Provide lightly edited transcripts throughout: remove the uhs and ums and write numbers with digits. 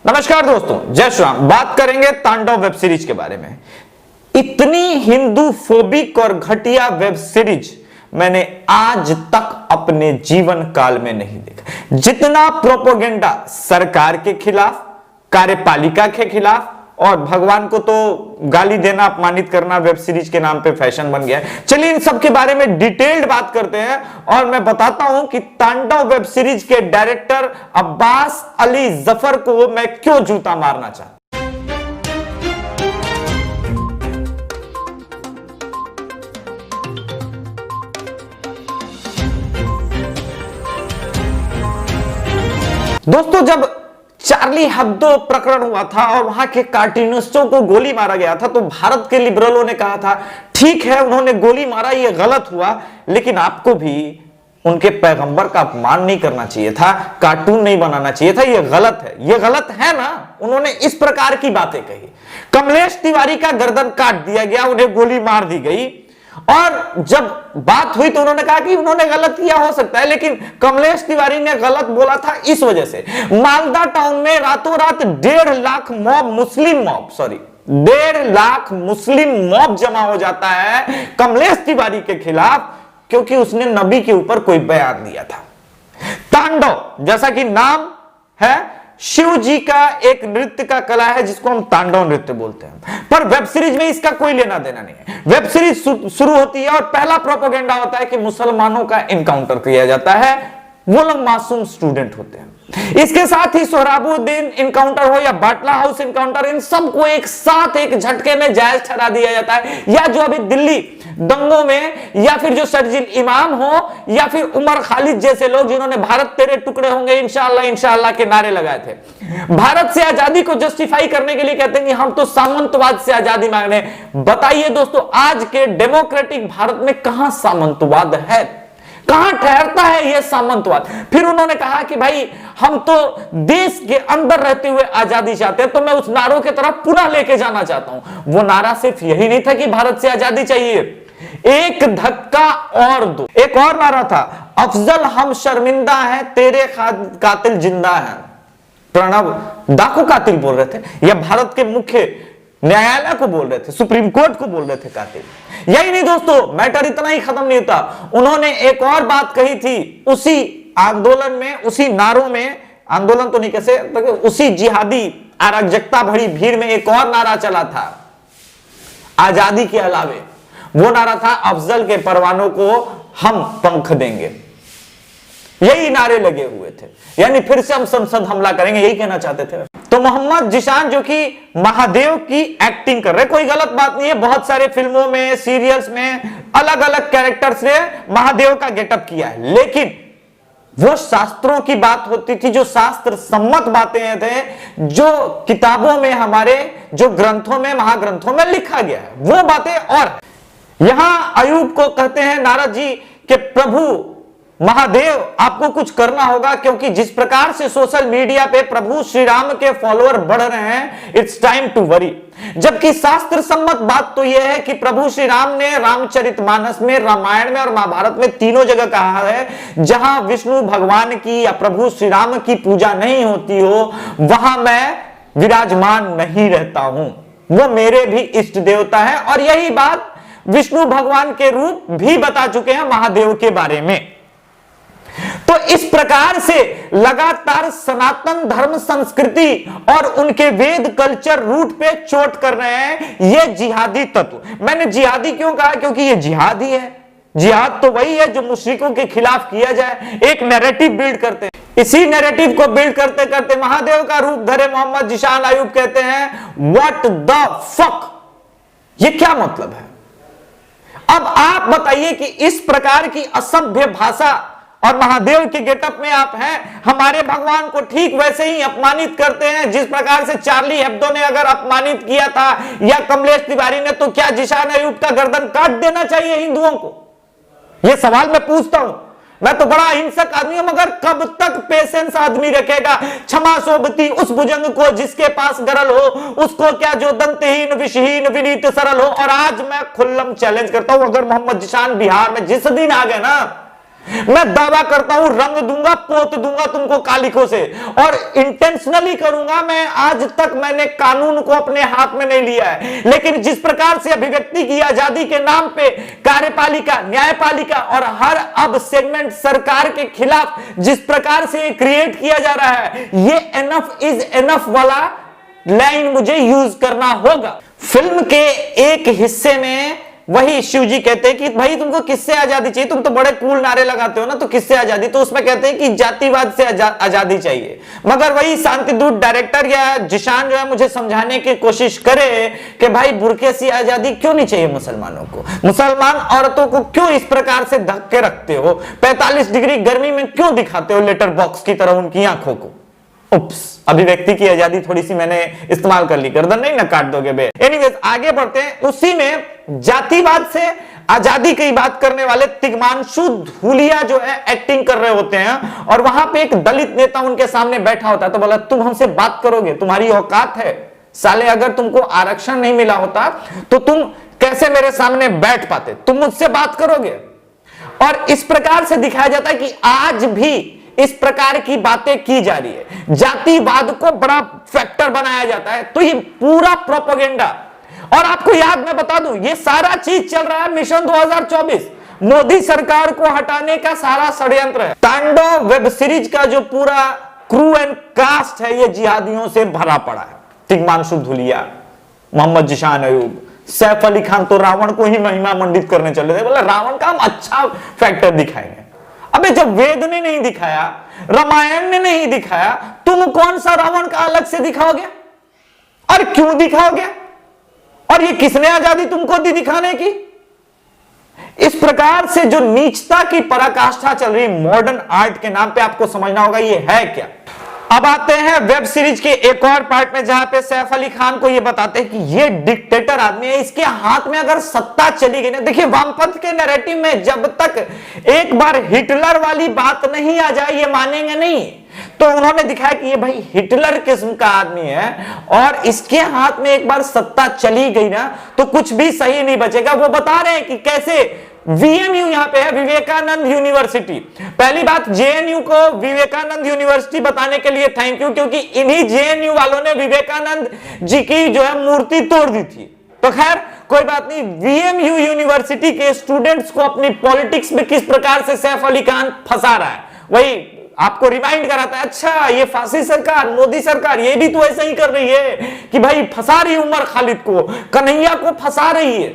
नमस्कार दोस्तों, जय श्री राम। बात करेंगे तांडव वेब सीरीज के बारे में। इतनी हिंदू फोबिक और घटिया वेब सीरीज मैंने आज तक अपने जीवन काल में नहीं देखा। जितना प्रोपोगेंडा सरकार के खिलाफ, कार्यपालिका के खिलाफ और भगवान को तो गाली देना, अपमानित करना वेब सीरीज के नाम पे फैशन बन गया है। चलिए इन सब के बारे में डिटेल्ड बात करते हैं और मैं बताता हूं कि तांडव वेब सीरीज के डायरेक्टर अब्बास अली जफर को मैं क्यों जूता मारना चाहता। दोस्तों, जब चार्ली हेब्दो प्रकरण हुआ था और वहां के कार्टूनिस्टों को गोली मारा गया था तो भारत के लिबरलों ने कहा था ठीक है, उन्होंने गोली मारा, यह गलत हुआ, लेकिन आपको भी उनके पैगंबर का अपमान नहीं करना चाहिए था, कार्टून नहीं बनाना चाहिए था, यह गलत है। यह गलत है ना। उन्होंने इस प्रकार की बातें कही। कमलेश तिवारी का गर्दन काट दिया गया, उन्हें गोली मार दी गई और जब बात हुई तो उन्होंने कहा कि उन्होंने गलत किया हो सकता है, लेकिन कमलेश तिवारी ने गलत बोला था इस वजह से। मालदा टाउन में रातों रात 1.5 लाख मुस्लिम मॉब जमा हो जाता है कमलेश तिवारी के खिलाफ, क्योंकि उसने नबी के ऊपर कोई बयान दिया था। तांडव, जैसा कि नाम है, शिव जी का एक नृत्य का कला है जिसको हम तांडव नृत्य बोलते हैं, पर वेब सीरीज में इसका कोई लेना देना नहीं है। वेब सीरीज शुरू होती है और पहला प्रोपेगेंडा होता है कि मुसलमानों का इनकाउंटर किया जाता है, वो लोग मासूम स्टूडेंट होते हैं। इसके साथ ही सोहराबुद्दीन इनकाउंटर हो या बाटला हाउस इनकाउंटर, इन सबको एक साथ एक झटके में जायज ठहरा दिया जाता है। या जो अभी दिल्ली दंगों में, या फिर जो शर्जील इमाम हो, या फिर उमर खालिद जैसे लोग जिन्होंने भारत तेरे टुकड़े होंगे इंशाअल्लाह इंशाअल्लाह के नारे लगाए थे, भारत से आजादी को जस्टिफाई करने के लिए कहते हैं कि हम तो सामंतवाद से आजादी मांग रहे हैं। बताइए दोस्तों, आज के डेमोक्रेटिक भारत में कहां सामंतवाद है, कहां ठहरता है यह सामंतवाद। फिर उन्होंने कहा कि भाई हम तो देश के अंदर रहते हुए आजादी चाहते हैं, तो मैं उस नारों की तरफ पुनः लेके जाना चाहता हूं। वो नारा सिर्फ यही नहीं था कि भारत से आजादी चाहिए, एक धक्का और दो। एक और नारा था, अफजल हम शर्मिंदा हैं, तेरे कातिल जिंदा हैं। प्रणब डाकू कातिल बोल रहे थे, या भारत के मुख्य न्यायालय को बोल रहे थे, सुप्रीम कोर्ट को बोल रहे थे कातिल। यही नहीं दोस्तों, मैटर इतना ही खत्म नहीं होता। उन्होंने एक और बात कही थी उसी आंदोलन में, उसी नारों में, आंदोलन तो नहीं कह सकते, उसी जिहादी अराजकता भरी भीड़ में एक और नारा चला था आजादी के अलावे। वो नारा था, अफजल के परवानों को हम पंख देंगे। यही नारे लगे हुए थे, यानी फिर से हम संसद हमला करेंगे, यही कहना चाहते थे। तो मोहम्मद जिशान जो कि महादेव की एक्टिंग कर रहे, कोई गलत बात नहीं है, बहुत सारे फिल्मों में, सीरियल्स में अलग अलग कैरेक्टर्स ने महादेव का गेटअप किया है, लेकिन वो शास्त्रों की बात होती थी, जो शास्त्र सम्मत बातें थे, जो किताबों में, हमारे जो ग्रंथों में, महाग्रंथों में लिखा गया है, वो बातें। और यहां अयूब को कहते हैं नारद जी कि प्रभु महादेव आपको कुछ करना होगा, क्योंकि जिस प्रकार से सोशल मीडिया पे प्रभु श्री राम के फॉलोअर बढ़ रहे हैं, इट्स टाइम टू वरी। जबकि शास्त्र सम्मत बात तो यह है कि प्रभु श्री राम ने रामचरितमानस में, रामायण में और महाभारत में तीनों जगह कहा है, जहां विष्णु भगवान की या प्रभु श्री राम की पूजा नहीं होती हो, वहां मैं विराजमान नहीं रहता हूं, वो मेरे भी इष्ट देवता है। और यही बात विष्णु भगवान के रूप भी बता चुके हैं महादेव के बारे में। तो इस प्रकार से लगातार सनातन धर्म संस्कृति और उनके वेद कल्चर रूट पे चोट कर रहे हैं ये जिहादी तत्व। मैंने जिहादी क्यों कहा, क्योंकि ये जिहाद ही है। जिहाद तो वही है जो मुश्रिकों के खिलाफ किया जाए, एक नैरेटिव बिल्ड करते हैं। इसी नैरेटिव को बिल्ड करते करते महादेव का रूप धरे मोहम्मद जिशान अयूब कहते हैं, व्हाट द फक, ये क्या मतलब है। अब आप बताइए कि इस प्रकार की असभ्य भाषा और महादेव के गेटअप में आप हैं, हमारे भगवान को ठीक वैसे ही अपमानित करते हैं जिस प्रकार से चार्ली हेब्दो ने अगर अपमानित किया था, या कमलेश तिवारी ने, तो क्या जिशान अयूब का गर्दन काट देना चाहिए हिंदुओं को? यह सवाल मैं पूछता हूं। मैं तो बड़ा हिंसक आदमी हूं, मगर कब तक पेशेंस आदमी रखेगा। क्षमा सोबती उस भुजंग को जिसके पास गरल हो, उसको क्या जो दंतहीन विषहीन विनीत सरल हो। और आज मैं खुल्लम चैलेंज करता हूं, अगर मोहम्मद जिशान बिहार में जिस दिन आ गए ना, मैं दावा करता हूं रंग दूंगा, पोत दूंगा तुमको कालिखों से, और इंटेंशनली करूंगा। मैं आज तक मैंने कानून को अपने हाथ में नहीं लिया है, लेकिन जिस प्रकार से अभिव्यक्ति की आजादी के नाम पे कार्यपालिका, न्यायपालिका और हर अब सेगमेंट सरकार के खिलाफ जिस प्रकार से क्रिएट किया जा रहा है, ये एनफ इज एनफ वाला लाइन मुझे यूज करना होगा। फिल्म के एक हिस्से में वही शिव जी कहते हैं कि भाई तुमको किससे आजादी चाहिए, तुम तो बड़े कूल नारे लगाते हो ना, तो किससे आजादी? तो उसमें कहते हैं कि जातिवाद से आजादी चाहिए। मगर वही शांतिदूत डायरेक्टर या जिशान जो है मुझे समझाने की कोशिश करे कि भाई बुर्के से आजादी क्यों नहीं चाहिए मुसलमानों को, मुसलमान औरतों को क्यों इस प्रकार से धक्के रखते हो, 45 डिग्री गर्मी में क्यों दिखाते हो लेटर बॉक्स की तरह उनकी आंखों को। उप्स, अभिव्यक्ति की आजादी थोड़ी सी मैंने इस्तेमाल कर ली, गर्दन नहीं ना काट दोगे बे। एनीवेज आगे बढ़ते हैं। उसी में जातिवाद से आजादी की बात करने वाले तिग्मांशु धूलिया जो है एक्टिंग कर रहे होते हैं, और वहां पे एक दलित नेता उनके सामने बैठा होता है। तो बोला तुम हमसे बात करोगे, तुम्हारी औकात है साले, अगर तुमको आरक्षण नहीं मिला होता तो तुम कैसे मेरे सामने बैठ पाते, तुम मुझसे बात करोगे। और इस प्रकार से दिखाया जाता है कि आज भी इस प्रकार की बातें की जा रही है, जातिवाद को बड़ा फैक्टर बनाया जाता है। तो ये पूरा प्रोपेगेंडा, और आपको याद मैं बता दूं, ये सारा चीज चल रहा है मिशन 2024, मोदी सरकार को हटाने का सारा षड्यंत्र है। तांडव वेब सीरीज का जो पूरा क्रू एंड कास्ट है ये जिहादियों से भरा पड़ा है। तिग्मांशु धूलिया, मोहम्मद जिशान अयूब, सैफ अली खान तो रावण को ही महिमा मंडित करने चले थे, बोला रावण का हम अच्छा फैक्टर दिखाएंगे। अबे जब वेद ने नहीं दिखाया, रामायण ने नहीं दिखाया, तुम कौन सा रावण का अलग से दिखाओगे और क्यों दिखाओगे? और ये किसने आजादी तुमको दी दिखाने की? इस प्रकार से जो नीचता की पराकाष्ठा चल रही मॉडर्न आर्ट के नाम पे, आपको समझना होगा ये है क्या। अब आते हैं वेब सीरीज के एक और पार्ट में, जहां पे सैफ अली खान को ये बताते हैं कि ये डिक्टेटर आदमी है, इसके हाथ में अगर सत्ता चली गई ना, देखिए वामपंथ के नैरेटिव में जब तक एक बार हिटलर वाली बात नहीं आ जाए ये मानेंगे नहीं। तो उन्होंने दिखाया कि ये भाई हिटलर किस्म का आदमी है, और इसके हाथ में एक बार सत्ता चली गई ना तो कुछ भी सही नहीं बचेगा। वो बता रहे हैं कि कैसे वीएमयू यहां पे है, विवेकानंद यूनिवर्सिटी। पहली बात, जेएनयू को विवेकानंद यूनिवर्सिटी बताने के लिए थैंक यू, क्योंकि इन्हीं जेएनयू वालों ने विवेकानंद जी की जो है मूर्ति तोड़ दी थी। तो खैर कोई बात नहीं, वीएमयू यूनिवर्सिटी के स्टूडेंट्स को अपनी पॉलिटिक्स में किस प्रकार से सैफ अली खान फंसा रहा है, वही आपको रिमाइंड कराता है। अच्छा, ये फांसी सरकार, मोदी सरकार, ये भी तो ऐसा ही कर रही है कि भाई फंसा रही उमर खालिद को, कन्हैया को फंसा रही है।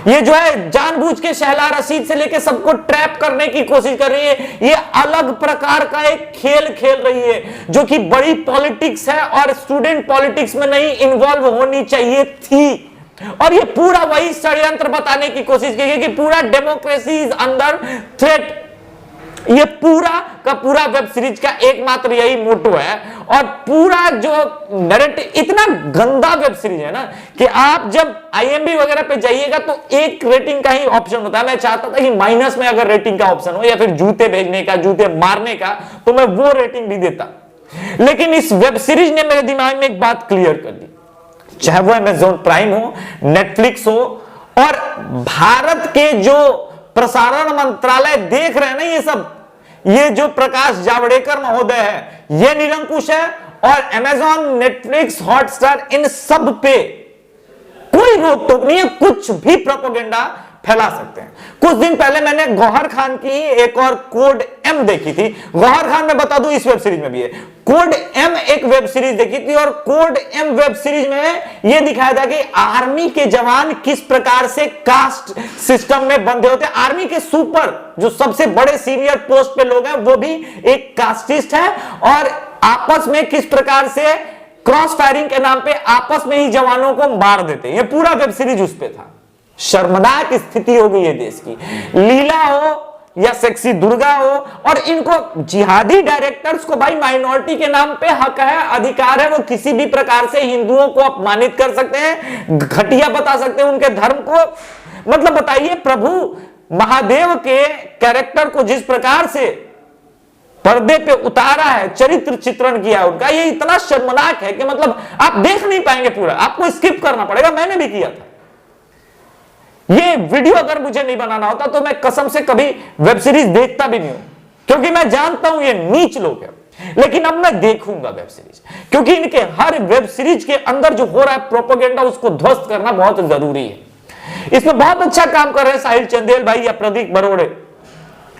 ये जो है जानबूझ के शहला रशीद से लेके सबको ट्रैप करने की कोशिश कर रही है। ये अलग प्रकार का एक खेल खेल रही है, जो कि बड़ी पॉलिटिक्स है और स्टूडेंट पॉलिटिक्स में नहीं इन्वॉल्व होनी चाहिए थी। और ये पूरा वही षड्यंत्र बताने की कोशिश की है कि पूरा डेमोक्रेसी इज अंडर थ्रेट। ये पूरा का पूरा वेब सीरीज का एकमात्र यही मोटो है, और पूरा जो नैरेटिव इतना गंदा वेब सीरीज है ना कि आप जब आईएमबी वगैरह पे जाइएगा तो एक रेटिंग का ही ऑप्शन होता है। मैं चाहता था कि माइनस में अगर रेटिंग का ऑप्शन हो, या फिर जूते भेजने का, जूते मारने का, तो मैं वो रेटिंग भी देता। लेकिन इस वेब सीरीज ने मेरे दिमाग में एक बात क्लियर कर दी, चाहे वो अमेज़न प्राइम हो, नेटफ्लिक्स हो, और भारत के जो प्रसारण मंत्रालय देख रहे हैं ना ये सब, ये जो प्रकाश जावड़ेकर महोदय है ये निरंकुश है, और अमेज़न, नेटफ्लिक्स, हॉटस्टार, इन सब पे कोई रोक टोक नहीं है, कुछ भी प्रोपेगेंडा फैला सकते हैं। कुछ दिन पहले मैंने गौहर खान की एक और कोड एम देखी थी। गौहर खान मैं बता दूं इस वेब सीरीज में भी है। कोड एम एक वेब सीरीज देखी थी, और कोड एम वेब सीरीज में यह दिखाया था कि आर्मी के जवान किस प्रकार से कास्ट सिस्टम में बंधे होते हैं। आर्मी के सुपर जो सबसे बड़े सीनियर पोस्ट पे लोग हैं वो भी एक कास्टिस्ट है, और आपस में किस प्रकार से क्रॉस फायरिंग के नाम पे आपस में ही जवानों को मार देते हैं। ये पूरा वेब सीरीज उस पे था। शर्मनाक स्थिति हो गई है देश की। लीला हो या सेक्सी दुर्गा हो, और इनको जिहादी डायरेक्टर्स को भाई माइनॉरिटी के नाम पे हक है, अधिकार है, वो किसी भी प्रकार से हिंदुओं को अपमानित कर सकते हैं, घटिया बता सकते हैं उनके धर्म को। मतलब बताइए, प्रभु महादेव के कैरेक्टर को जिस प्रकार से पर्दे पे उतारा है, चरित्र चित्रण किया उनका, ये इतना शर्मनाक है कि मतलब आप देख नहीं पाएंगे पूरा, आपको स्किप करना पड़ेगा। मैंने भी किया था। ये वीडियो अगर मुझे नहीं बनाना होता तो मैं कसम से कभी वेब सीरीज देखता भी नहीं हूं, क्योंकि मैं जानता हूं ये नीच लोग हैं। लेकिन अब मैं देखूंगा वेब सीरीज, क्योंकि इनके हर वेब सीरीज के अंदर जो हो रहा है प्रोपेगेंडा, उसको ध्वस्त करना बहुत जरूरी है। इसमें बहुत अच्छा काम कर रहे हैं साहिल चंदेल भाई या प्रदीप बरोड़े,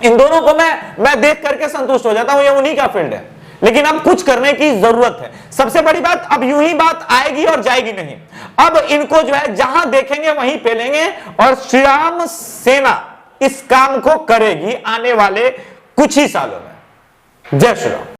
इन दोनों को मैं देख करके संतुष्ट हो जाता हूं, ये उन्हीं का फील्ड है। लेकिन अब कुछ करने की जरूरत है। सबसे बड़ी बात, अब यूं ही बात आएगी और जाएगी नहीं, अब इनको जो है जहां देखेंगे वहीं पेलेंगे, और श्रीराम सेना इस काम को करेगी आने वाले कुछ ही सालों में। जय श्री राम।